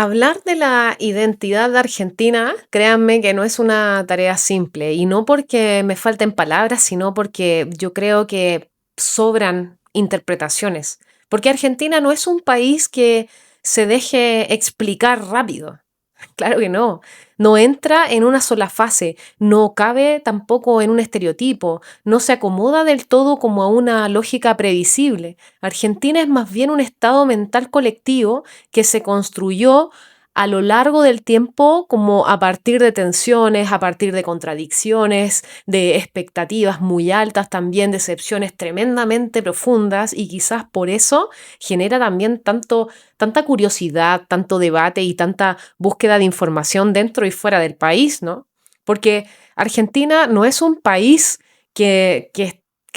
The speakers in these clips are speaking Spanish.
Hablar de la identidad argentina, créanme que no es una tarea simple, y no porque me falten palabras, sino porque yo creo que sobran interpretaciones. Porque Argentina no es un país que se deje explicar rápido. Claro que no. No entra en una sola fase, no cabe tampoco en un estereotipo, no se acomoda del todo como a una lógica previsible. Argentina es más bien un estado mental colectivo que se construyó a lo largo del tiempo como a partir de tensiones, a partir de contradicciones, de expectativas muy altas, también decepciones tremendamente profundas, y quizás por eso genera también tanta curiosidad, tanto debate y tanta búsqueda de información dentro y fuera del país, ¿no? Porque Argentina no es un país que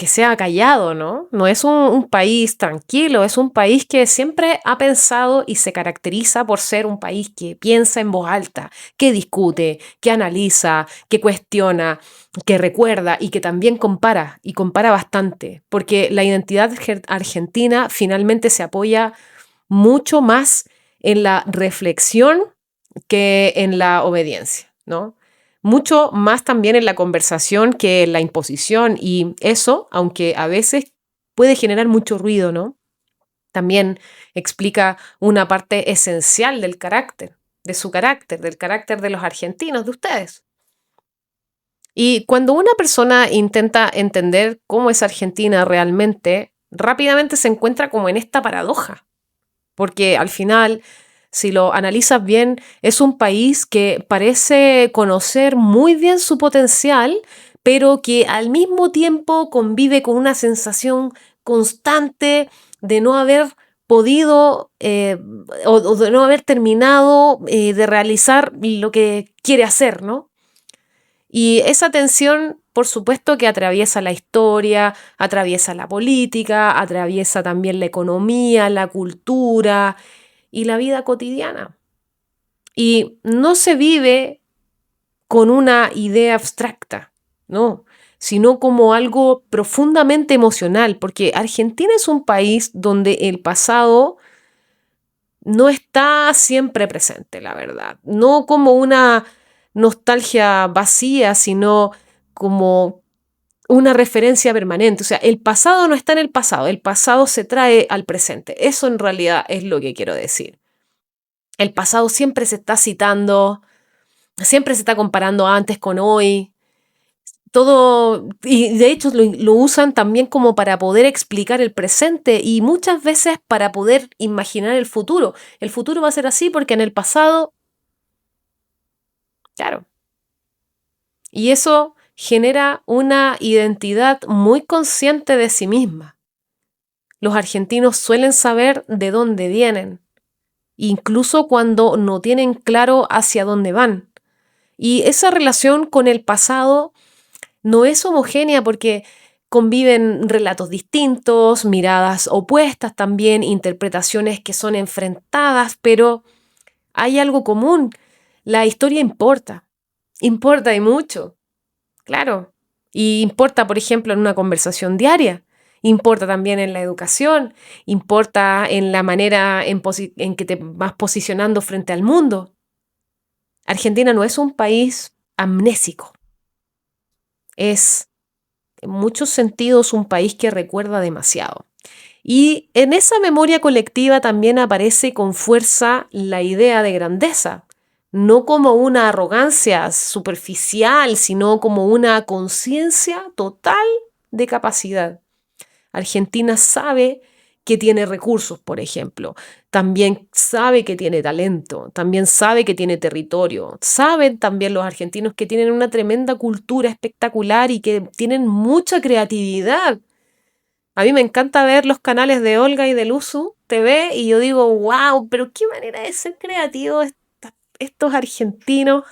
sea callado, ¿no? No es un país tranquilo, es un país que siempre ha pensado y se caracteriza por ser un país que piensa en voz alta, que discute, que analiza, que cuestiona, que recuerda y que también compara, y compara bastante, porque la identidad argentina finalmente se apoya mucho más en la reflexión que en la obediencia, ¿no? Mucho más también en la conversación que en la imposición, y eso, aunque a veces puede generar mucho ruido, ¿no? También explica una parte esencial del carácter, de su carácter, del carácter de los argentinos, de ustedes. Y cuando una persona intenta entender cómo es Argentina realmente, rápidamente se encuentra como en esta paradoja, porque al final, si lo analizas bien, es un país que parece conocer muy bien su potencial, pero que al mismo tiempo convive con una sensación constante de no haber podido o de no haber terminado de realizar lo que quiere hacer, ¿no? Y esa tensión, por supuesto, que atraviesa la historia, atraviesa la política, atraviesa también la economía, la cultura y la vida cotidiana. Y no se vive con una idea abstracta, no, sino como algo profundamente emocional, porque Argentina es un país donde el pasado no está siempre presente, la verdad. No como una nostalgia vacía, sino como una referencia permanente. O sea, el pasado no está en el pasado se trae al presente. Eso en realidad es lo que quiero decir. El pasado siempre se está citando, siempre se está comparando antes con hoy. Todo, y de hecho lo usan también como para poder explicar el presente y muchas veces para poder imaginar el futuro. El futuro va a ser así porque en el pasado, claro. Y eso genera una identidad muy consciente de sí misma. Los argentinos suelen saber de dónde vienen, incluso cuando no tienen claro hacia dónde van. Y esa relación con el pasado no es homogénea porque conviven relatos distintos, miradas opuestas también, interpretaciones que son enfrentadas, pero hay algo común. La historia importa, importa y mucho, claro. Y importa, por ejemplo, en una conversación diaria. Importa también en la educación, importa en la manera en que te vas posicionando frente al mundo. Argentina no es un país amnésico, es en muchos sentidos un país que recuerda demasiado. Y en esa memoria colectiva también aparece con fuerza la idea de grandeza, no como una arrogancia superficial, sino como una conciencia total de capacidad. Argentina sabe que tiene recursos, por ejemplo, también sabe que tiene talento, también sabe que tiene territorio, saben también los argentinos que tienen una tremenda cultura espectacular y que tienen mucha creatividad. A mí me encanta ver los canales de Olga y de Luzu TV y yo digo, wow, pero qué manera de ser creativos estos argentinos.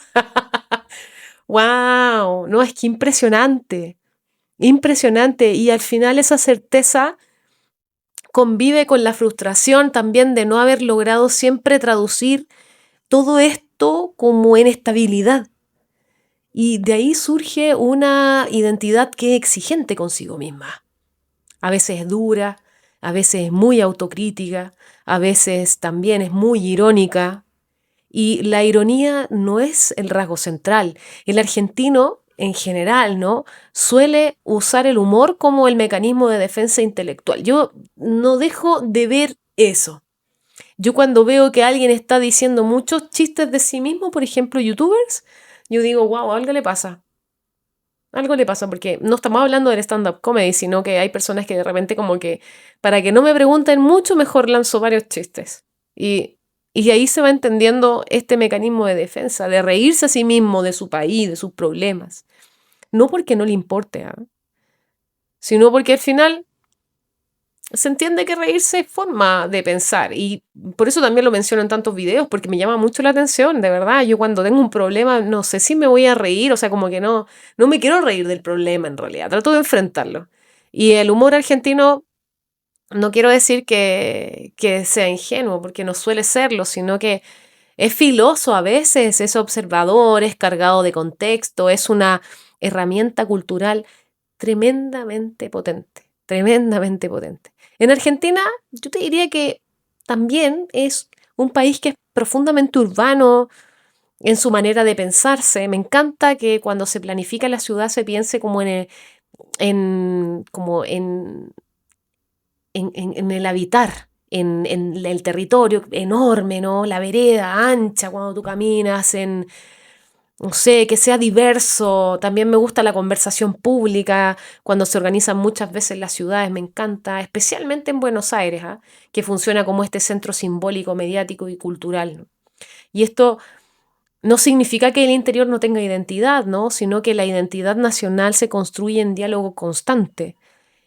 Wow, no, es que impresionante, impresionante. Y al final esa certeza convive con la frustración también de no haber logrado siempre traducir todo esto como en estabilidad. Y de ahí surge una identidad que es exigente consigo misma. A veces es dura, a veces es muy autocrítica, a veces también es muy irónica. Y la ironía no es el rasgo central. El argentino, en general, ¿no? Suele usar el humor como el mecanismo de defensa intelectual. Yo no dejo de ver eso. Yo cuando veo que alguien está diciendo muchos chistes de sí mismo, por ejemplo, youtubers, yo digo, wow, algo le pasa. Algo le pasa, porque no estamos hablando del stand-up comedy, sino que hay personas que de repente como que, para que no me pregunten mucho, mejor lanzo varios chistes. Y, y ahí se va entendiendo este mecanismo de defensa, de reírse a sí mismo, de su país, de sus problemas. No porque no le importe, ¿ah? Sino porque al final se entiende que reírse es forma de pensar. Y por eso también lo menciono en tantos videos, porque me llama mucho la atención, de verdad. Yo cuando tengo un problema, no sé si me voy a reír, o sea, como que no me quiero reír del problema en realidad, trato de enfrentarlo. Y el humor argentino, no quiero decir que sea ingenuo, porque no suele serlo, sino que es filoso a veces, es observador, es cargado de contexto, es una herramienta cultural tremendamente potente, tremendamente potente. En Argentina, yo te diría que también es un país que es profundamente urbano en su manera de pensarse. Me encanta que cuando se planifica la ciudad se piense como como en el habitar, en el territorio enorme, ¿no? La vereda ancha cuando tú caminas, no sé, que sea diverso. También me gusta la conversación pública cuando se organizan muchas veces las ciudades, me encanta, especialmente en Buenos Aires, ¿ah? Que funciona como este centro simbólico, mediático y cultural, ¿no? Y esto no significa que el interior no tenga identidad, ¿no? Sino que la identidad nacional se construye en diálogo constante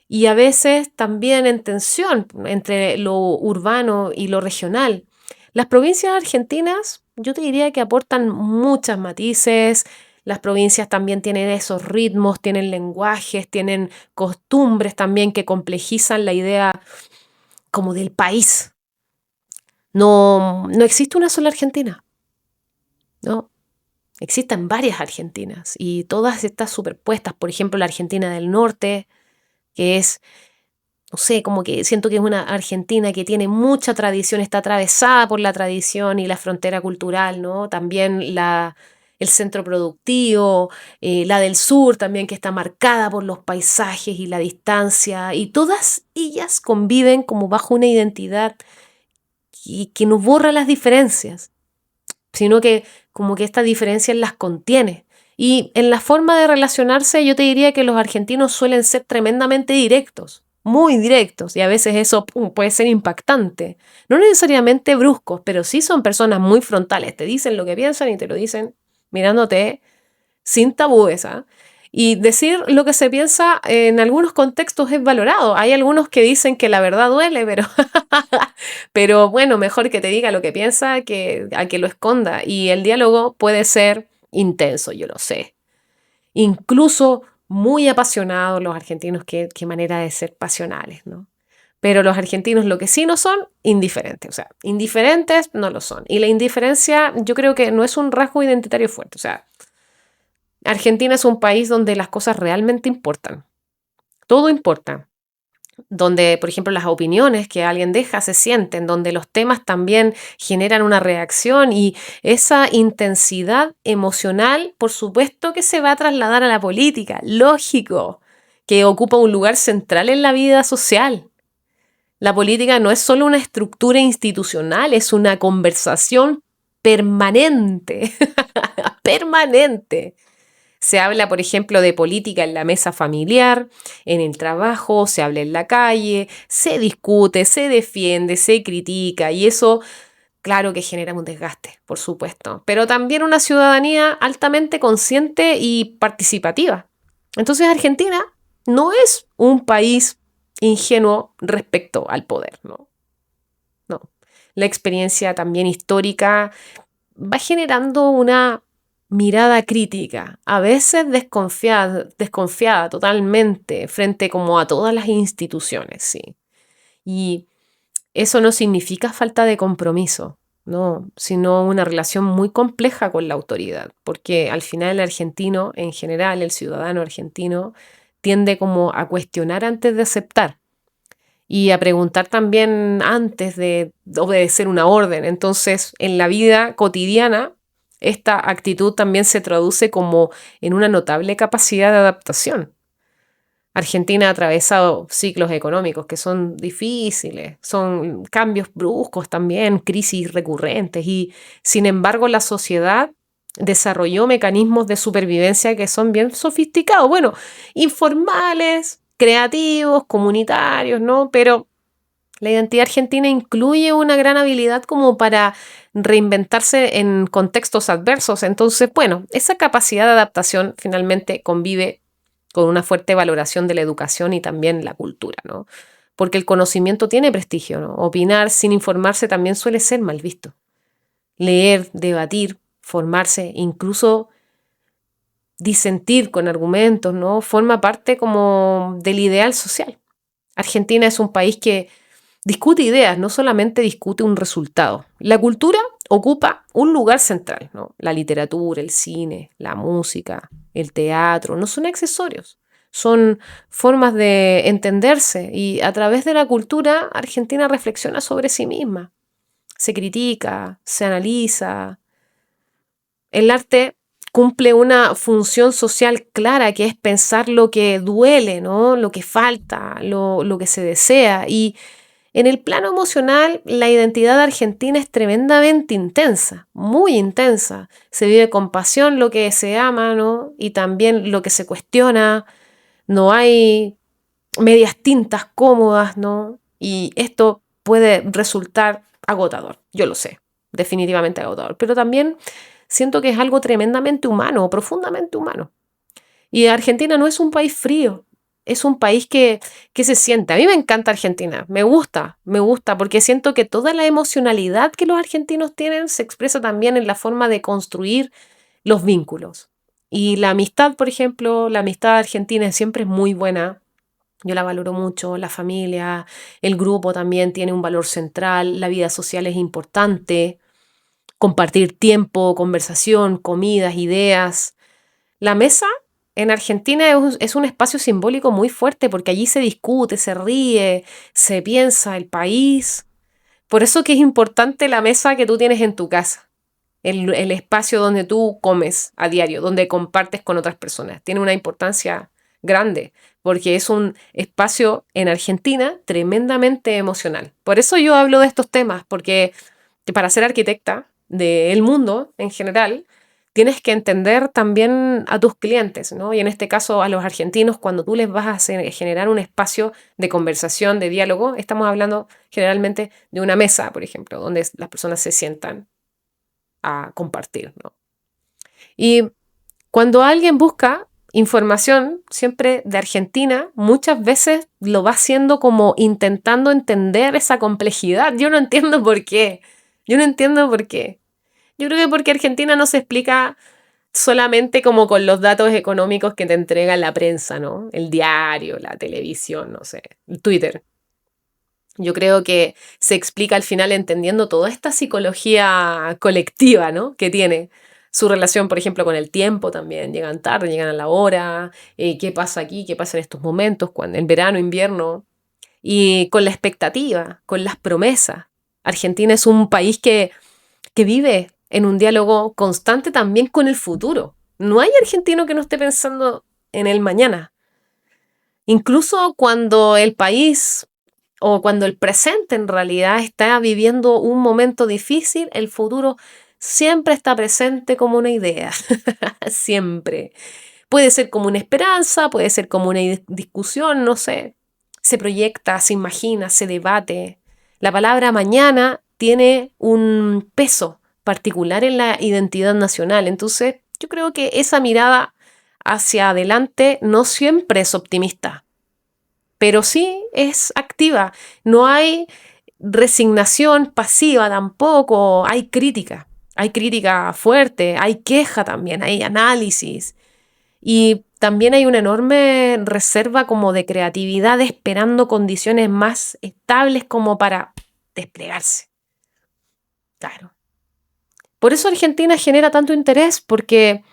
y a veces también en tensión entre lo urbano y lo regional. Las provincias argentinas, yo te diría que aportan muchos matices. Las provincias también tienen esos ritmos, tienen lenguajes, tienen costumbres también que complejizan la idea como del país. No existe una sola Argentina, ¿no? Existen varias Argentinas y todas estas superpuestas. Por ejemplo, la Argentina del Norte, que es, no sé, como que siento que es una Argentina que tiene mucha tradición, está atravesada por la tradición y la frontera cultural, ¿no? También el centro productivo, la del sur también que está marcada por los paisajes y la distancia, y todas ellas conviven como bajo una identidad que no borra las diferencias, sino que como que estas diferencias las contiene. Y en la forma de relacionarse yo te diría que los argentinos suelen ser tremendamente directos, muy directos, y a veces eso puede ser impactante. No necesariamente bruscos, pero sí son personas muy frontales, te dicen lo que piensan y te lo dicen mirándote sin tabúes, ¿ah? Y decir lo que se piensa en algunos contextos es valorado. Hay algunos que dicen que la verdad duele, pero bueno, mejor que te diga lo que piensa que a que lo esconda. Y el diálogo puede ser intenso, yo lo sé. Incluso muy apasionados los argentinos, qué manera de ser pasionales, ¿no? Pero los argentinos lo que sí no son, indiferentes. O sea, indiferentes no lo son. Y la indiferencia yo creo que no es un rasgo identitario fuerte. O sea, Argentina es un país donde las cosas realmente importan. Todo importa. Donde, por ejemplo, las opiniones que alguien deja se sienten, donde los temas también generan una reacción y esa intensidad emocional, por supuesto que se va a trasladar a la política, lógico, que ocupa un lugar central en la vida social. La política no es solo una estructura institucional, es una conversación permanente, permanente. Se habla, por ejemplo, de política en la mesa familiar, en el trabajo, se habla en la calle, se discute, se defiende, se critica y eso, claro que genera un desgaste, por supuesto, pero también una ciudadanía altamente consciente y participativa. Entonces Argentina no es un país ingenuo respecto al poder, ¿no? No. La experiencia también histórica va generando una mirada crítica, a veces desconfiada totalmente frente como a todas las instituciones, sí. Y eso no significa falta de compromiso, no, sino una relación muy compleja con la autoridad, porque al final el argentino, en general, el ciudadano argentino, tiende como a cuestionar antes de aceptar. y a preguntar también antes de obedecer una orden. Entonces, en la vida cotidiana, esta actitud también se traduce como en una notable capacidad de adaptación. Argentina ha atravesado ciclos económicos que son difíciles, son cambios bruscos también, crisis recurrentes y sin embargo la sociedad desarrolló mecanismos de supervivencia que son bien sofisticados, bueno, informales, creativos, comunitarios, ¿no? Pero la identidad argentina incluye una gran habilidad como para reinventarse en contextos adversos. Entonces, bueno, esa capacidad de adaptación finalmente convive con una fuerte valoración de la educación y también la cultura, ¿no? Porque el conocimiento tiene prestigio, ¿no? Opinar sin informarse también suele ser mal visto. Leer, debatir, formarse, incluso disentir con argumentos, ¿no? Forma parte como del ideal social. Argentina es un país que discute ideas, no solamente discute un resultado. La cultura ocupa un lugar central, ¿no? La literatura, el cine, la música, el teatro, no son accesorios, son formas de entenderse y a través de la cultura Argentina reflexiona sobre sí misma, se critica, se analiza. El arte cumple una función social clara que es pensar lo que duele, ¿no? Lo que falta, lo que se desea y en el plano emocional, la identidad argentina es tremendamente intensa, muy intensa. Se vive con pasión lo que se ama, ¿no? Y también lo que se cuestiona. No hay medias tintas cómodas, ¿no? Y esto puede resultar agotador, yo lo sé, definitivamente agotador. Pero también siento que es algo tremendamente humano, profundamente humano. Y Argentina no es un país frío, es un país que se siente. A mí me encanta Argentina, me gusta, porque siento que toda la emocionalidad que los argentinos tienen se expresa también en la forma de construir los vínculos. Y la amistad, por ejemplo, la amistad argentina siempre es muy buena. Yo la valoro mucho, la familia, el grupo también tiene un valor central, la vida social es importante, compartir tiempo, conversación, comidas, ideas. La mesa en Argentina es un espacio simbólico muy fuerte porque allí se discute, se ríe, se piensa el país. Por eso que es importante la mesa que tú tienes en tu casa, el espacio donde tú comes a diario, donde compartes con otras personas. Tiene una importancia grande porque es un espacio en Argentina tremendamente emocional. Por eso yo hablo de estos temas, porque para ser arquitecta del mundo en general, tienes que entender también a tus clientes, ¿no? Y en este caso a los argentinos, cuando tú les vas a generar un espacio de conversación, de diálogo, estamos hablando generalmente de una mesa, por ejemplo, donde las personas se sientan a compartir, ¿no? Y cuando alguien busca información, siempre de Argentina, muchas veces lo va haciendo como intentando entender esa complejidad. Yo no entiendo por qué. Yo no entiendo por qué. Yo creo que porque Argentina no se explica solamente como con los datos económicos que te entrega la prensa, ¿no? El diario, la televisión, no sé, el Twitter. Yo creo que se explica al final entendiendo toda esta psicología colectiva, ¿no? Que tiene su relación, por ejemplo, con el tiempo también. Llegan tarde, llegan a la hora, qué pasa aquí, qué pasa en estos momentos, cuando, en verano, invierno, y con la expectativa, con las promesas. Argentina es un país que vive en un diálogo constante también con el futuro. No hay argentino que no esté pensando en el mañana. Incluso cuando el país o cuando el presente en realidad está viviendo un momento difícil, el futuro siempre está presente como una idea. Siempre. Puede ser como una esperanza, puede ser como una discusión, no sé. Se proyecta, se imagina, se debate. La palabra mañana tiene un peso particular en la identidad nacional. Entonces, yo creo que esa mirada hacia adelante no siempre es optimista, pero sí es activa. No hay resignación pasiva tampoco, hay crítica fuerte, hay queja también, hay análisis y también hay una enorme reserva como de creatividad esperando condiciones más estables como para desplegarse. Claro. Por eso Argentina genera tanto interés, porque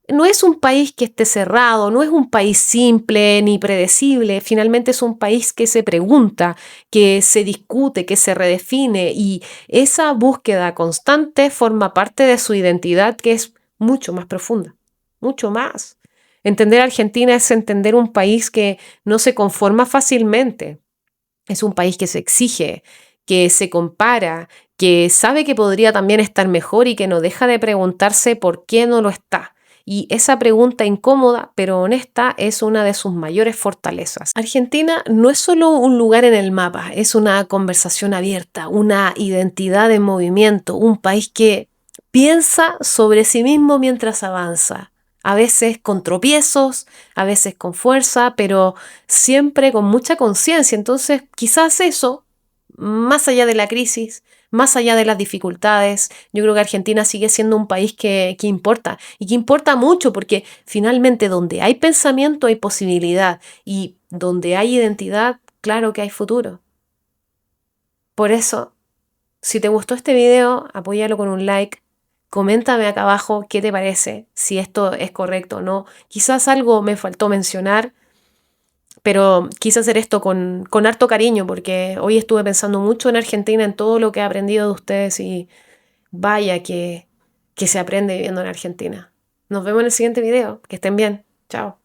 no es un país que esté cerrado, no es un país simple ni predecible, finalmente es un país que se pregunta, que se discute, que se redefine y esa búsqueda constante forma parte de su identidad que es mucho más profunda, mucho más. Entender Argentina es entender un país que no se conforma fácilmente, es un país que se exige, que se compara, que sabe que podría también estar mejor y que no deja de preguntarse por qué no lo está. Y esa pregunta incómoda pero honesta es una de sus mayores fortalezas. Argentina no es solo un lugar en el mapa, es una conversación abierta, una identidad en movimiento, un país que piensa sobre sí mismo mientras avanza. A veces con tropiezos, a veces con fuerza, pero siempre con mucha conciencia. Entonces, quizás eso, más allá de la crisis, más allá de las dificultades, yo creo que Argentina sigue siendo un país que importa y que importa mucho porque finalmente donde hay pensamiento hay posibilidad y donde hay identidad, claro que hay futuro. Por eso, si te gustó este video, apóyalo con un like. Coméntame acá abajo qué te parece, si esto es correcto o no. Quizás algo me faltó mencionar, pero quise hacer esto con harto cariño porque hoy estuve pensando mucho en Argentina, en todo lo que he aprendido de ustedes y vaya que se aprende viviendo en Argentina. Nos vemos en el siguiente video. Que estén bien. Chao.